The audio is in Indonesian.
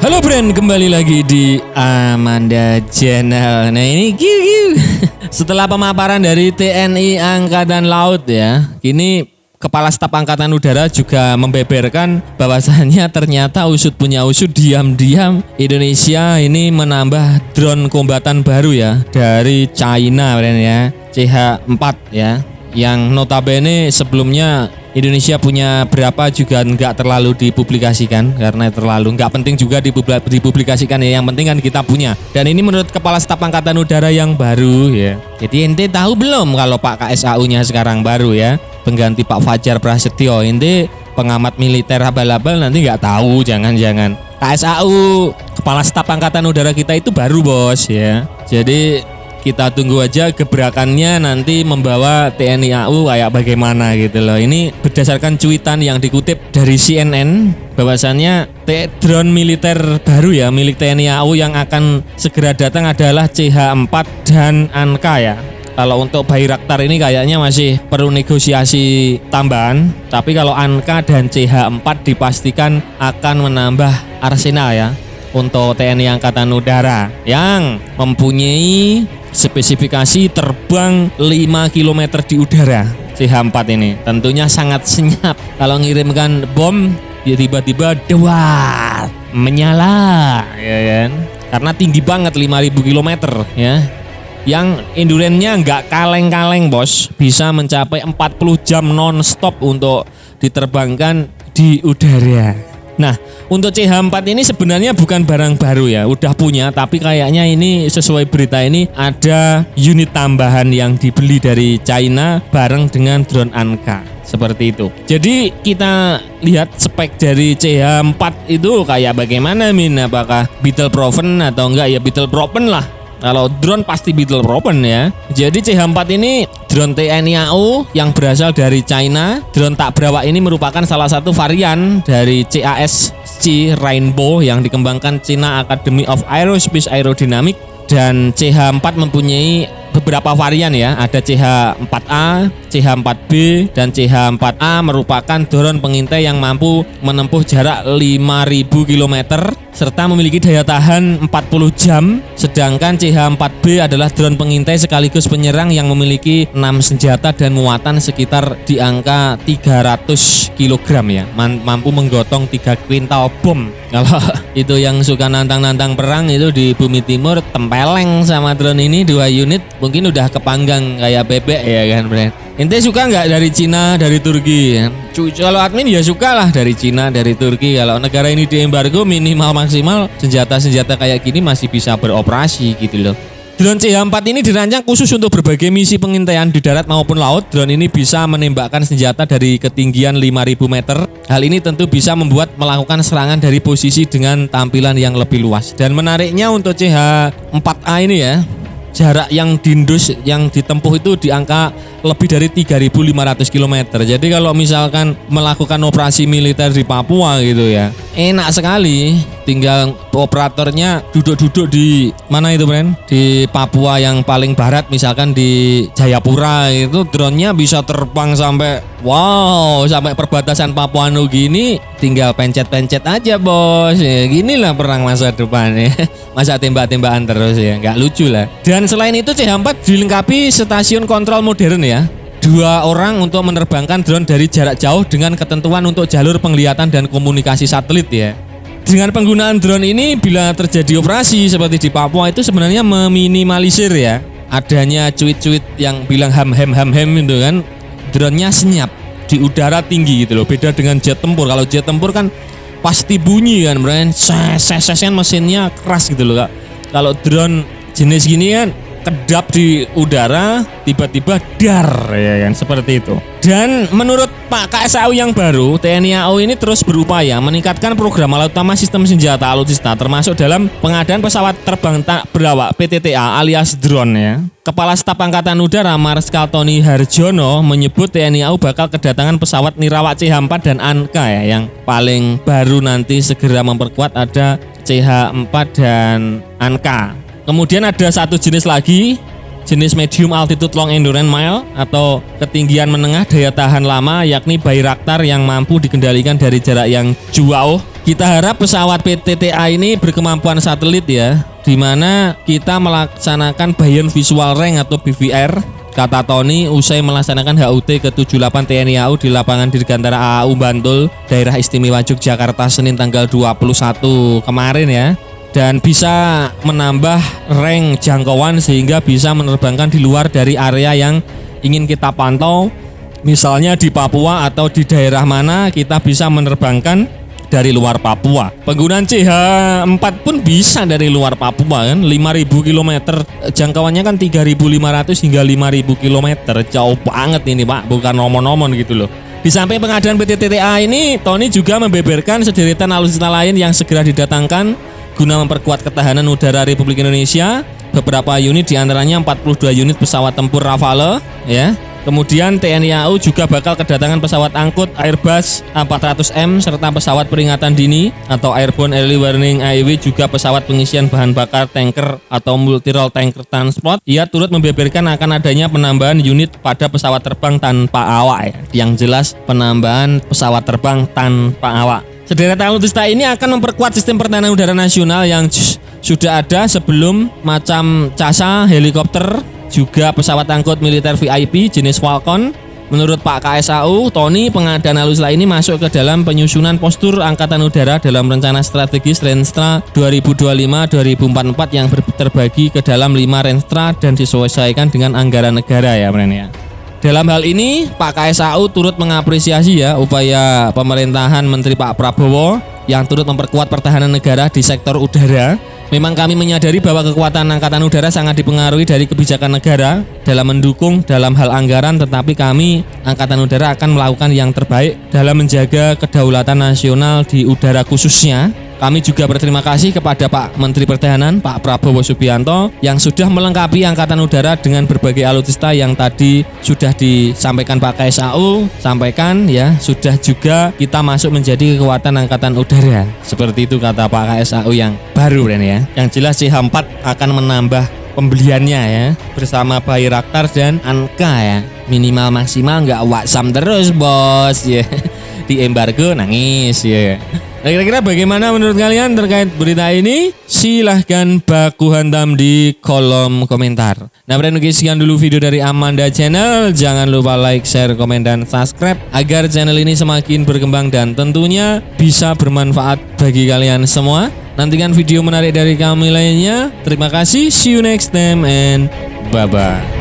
Halo friend, kembali lagi di Amanda Channel. Nah ini setelah pemaparan dari TNI Angkatan Laut ya, kini Kepala Staf Angkatan Udara juga membeberkan bahwasannya ternyata usut punya usut, diam-diam Indonesia ini menambah drone kombatan baru ya dari China friend ya, CH-4 ya, yang notabene sebelumnya Indonesia punya berapa juga nggak terlalu dipublikasikan karena terlalu nggak penting juga dipublikasikan ya, yang penting kan kita punya. Dan ini menurut Kepala Staf Angkatan Udara yang baru ya. Jadi ente tahu belum kalau Pak KSAU-nya sekarang baru ya, pengganti Pak Fajar Prasetyo. Ente pengamat militer abal-abal nanti nggak tahu, jangan-jangan KSAU Kepala Staf Angkatan Udara kita itu baru bos ya. Jadi kita tunggu aja gebrakannya nanti membawa TNI AU kayak bagaimana gitu loh. Ini berdasarkan cuitan yang dikutip dari CNN bahwasannya drone militer baru ya milik TNI AU yang akan segera datang adalah CH-4 dan ANKA ya. Kalau untuk Bayraktar ini kayaknya masih perlu negosiasi tambahan, tapi kalau ANKA dan CH-4 dipastikan akan menambah arsenal ya untuk TNI Angkatan Udara yang mempunyai spesifikasi terbang 5 km di udara. CH-4 ini tentunya sangat senyap kalau ngirimkan bom ya tiba-tiba dewar menyala ya kan, karena tinggi banget 5000 km ya, yang endurance-nya nggak kaleng-kaleng bos, bisa mencapai 40 jam non-stop untuk diterbangkan di udara. Nah, untuk CH-4 ini sebenarnya bukan barang baru ya, udah punya, tapi kayaknya ini sesuai berita ini ada unit tambahan yang dibeli dari China bareng dengan drone ANKA, seperti itu. Jadi kita lihat spek dari CH-4 itu kayak bagaimana Min, apakah Beetle-proven atau enggak ya, Beetle-proven lah. Kalau drone pasti Beetle-proven ya. Jadi CH-4 ini drone TNI AU yang berasal dari China. Drone tak berawak ini merupakan salah satu varian dari CASC Rainbow yang dikembangkan China Academy of Aerospace Aerodynamics. Dan CH-4 mempunyai beberapa varian ya, ada CH-4A, CH-4B, dan CH-4A merupakan drone pengintai yang mampu menempuh jarak 5000 km serta memiliki daya tahan 40 jam, sedangkan CH-4B adalah drone pengintai sekaligus penyerang yang memiliki 6 senjata dan muatan sekitar di angka 300 kg ya, mampu menggotong 3 kuintal bom. Kalau itu yang suka nantang-nantang perang itu di Bumi Timur, tempeleng sama drone ini 2 unit mungkin udah kepanggang kayak bebek ya kan Bren. Ente suka nggak dari Cina, dari Turki ya? Kalau admin ya suka lah dari Cina, dari Turki. Kalau negara ini diembargo minimal maksimal senjata-senjata kayak gini masih bisa beroperasi gitu loh. Drone CH-4 ini dirancang khusus untuk berbagai misi pengintaian di darat maupun laut. Drone ini bisa menembakkan senjata dari ketinggian 5000 meter. Hal ini tentu bisa membuat melakukan serangan dari posisi dengan tampilan yang lebih luas. Dan menariknya untuk CH-4A ini ya, jarak yang diendus yang ditempuh itu di angka lebih dari 3500 km. Jadi kalau misalkan melakukan operasi militer di Papua gitu ya, enak sekali. Tinggal operatornya duduk-duduk di mana itu Bren? Di Papua yang paling barat, misalkan di Jayapura, itu drone-nya bisa terbang sampai sampai perbatasan Papua Nugini, tinggal pencet-pencet aja bos. Ya, ginilah perang masa depan ya. Masa tembak-tembakan terus ya, nggak lucu lah. Dan selain itu CH-4 dilengkapi stasiun kontrol modern ya. 2 orang untuk menerbangkan drone dari jarak jauh dengan ketentuan untuk jalur penglihatan dan komunikasi satelit ya. Dengan penggunaan drone ini bila terjadi operasi seperti di Papua itu sebenarnya meminimalisir ya adanya cuit-cuit yang bilang ham itu kan. Drone-nya senyap di udara tinggi gitu loh. Beda dengan jet tempur. Kalau jet tempur kan pasti bunyi kan, Bren. Ses kan mesinnya keras gitu loh, Kak. Kalau drone jenis gini kan kedap di udara tiba-tiba dar ya kan, seperti itu. Dan menurut Pak KSAU yang baru, TNI AU ini terus berupaya meningkatkan program alat utama sistem senjata alutsista termasuk dalam pengadaan pesawat terbang tak berawak PTTA alias drone ya. Kepala Staf Angkatan Udara Marskal Tony Harjono menyebut TNI AU bakal kedatangan pesawat nirawak CH-4 dan ANKA ya, yang paling baru nanti segera memperkuat ada CH-4 dan ANKA. Kemudian ada satu jenis lagi jenis medium altitude long endurance mile atau ketinggian menengah daya tahan lama, yakni Bayraktar yang mampu dikendalikan dari jarak yang jauh. Kita harap pesawat PTTA ini berkemampuan satelit ya, di mana kita melaksanakan Bayon Visual Range atau BVR, kata Tony usai melaksanakan HUT ke-78 TNI AU di lapangan Dirgantara AAU Bantul, Daerah Istimewa Yogyakarta, Senin tanggal 21 kemarin ya. Dan bisa menambah rank jangkauan sehingga bisa menerbangkan di luar dari area yang ingin kita pantau. Misalnya di Papua atau di daerah mana kita bisa menerbangkan dari luar Papua. Penggunaan CH4 pun bisa dari luar Papua kan, 5.000 km, jangkauannya kan 3.500 hingga 5.000 km, jauh banget ini Pak, bukan nomor-nomor gitu loh. Di samping pengadaan PTTA ini, Tony juga membeberkan sederetan alutsista lain yang segera didatangkan guna memperkuat ketahanan udara Republik Indonesia. Beberapa unit diantaranya 42 unit pesawat tempur Rafale ya. Kemudian TNI AU juga bakal kedatangan pesawat angkut Airbus A400M serta pesawat peringatan dini atau Airborne Early Warning AEW, juga pesawat pengisian bahan bakar tanker atau multi-role tanker transport. Ia turut membeberkan akan adanya penambahan unit pada pesawat terbang tanpa awak ya. Yang jelas penambahan pesawat terbang tanpa awak. Sederetan alutsista ini akan memperkuat sistem pertahanan udara nasional yang sudah ada sebelum, macam CASA, helikopter, juga pesawat angkut militer VIP jenis Falcon. Menurut Pak KSAU, Tony, pengadaan alutsista ini masuk ke dalam penyusunan postur Angkatan Udara dalam rencana strategis Renstra 2025-2044 yang terbagi ke dalam 5 Renstra dan disesuaikan dengan anggaran negara ya, Bren ya. Dalam hal ini, Pak KSAU turut mengapresiasi ya upaya pemerintahan Menteri Pak Prabowo yang turut memperkuat pertahanan negara di sektor udara. Memang kami menyadari bahwa kekuatan Angkatan Udara sangat dipengaruhi dari kebijakan negara dalam mendukung dalam hal anggaran, tetapi kami Angkatan Udara akan melakukan yang terbaik dalam menjaga kedaulatan nasional di udara khususnya. Kami juga berterima kasih kepada Pak Menteri Pertahanan, Pak Prabowo Subianto, yang sudah melengkapi Angkatan Udara dengan berbagai alutsista yang tadi sudah disampaikan Pak KSAU, sampaikan ya, sudah juga kita masuk menjadi kekuatan Angkatan Udara. Seperti itu kata Pak KSAU yang baru Ren ya. Yang jelas CH4 akan menambah pembeliannya ya, bersama Bayraktar dan Anka ya. Minimal maksimal nggak waksam terus bos ya. Di embargo nangis ya. Nah, kira-kira bagaimana menurut kalian terkait berita ini? Silahkan baku hantam di kolom komentar. Nah, sekian dulu video dari Amanda Channel. Jangan lupa like, share, komen, dan subscribe agar channel ini semakin berkembang dan tentunya bisa bermanfaat bagi kalian semua. Nantikan video menarik dari kami lainnya. Terima kasih, see you next time and bye-bye.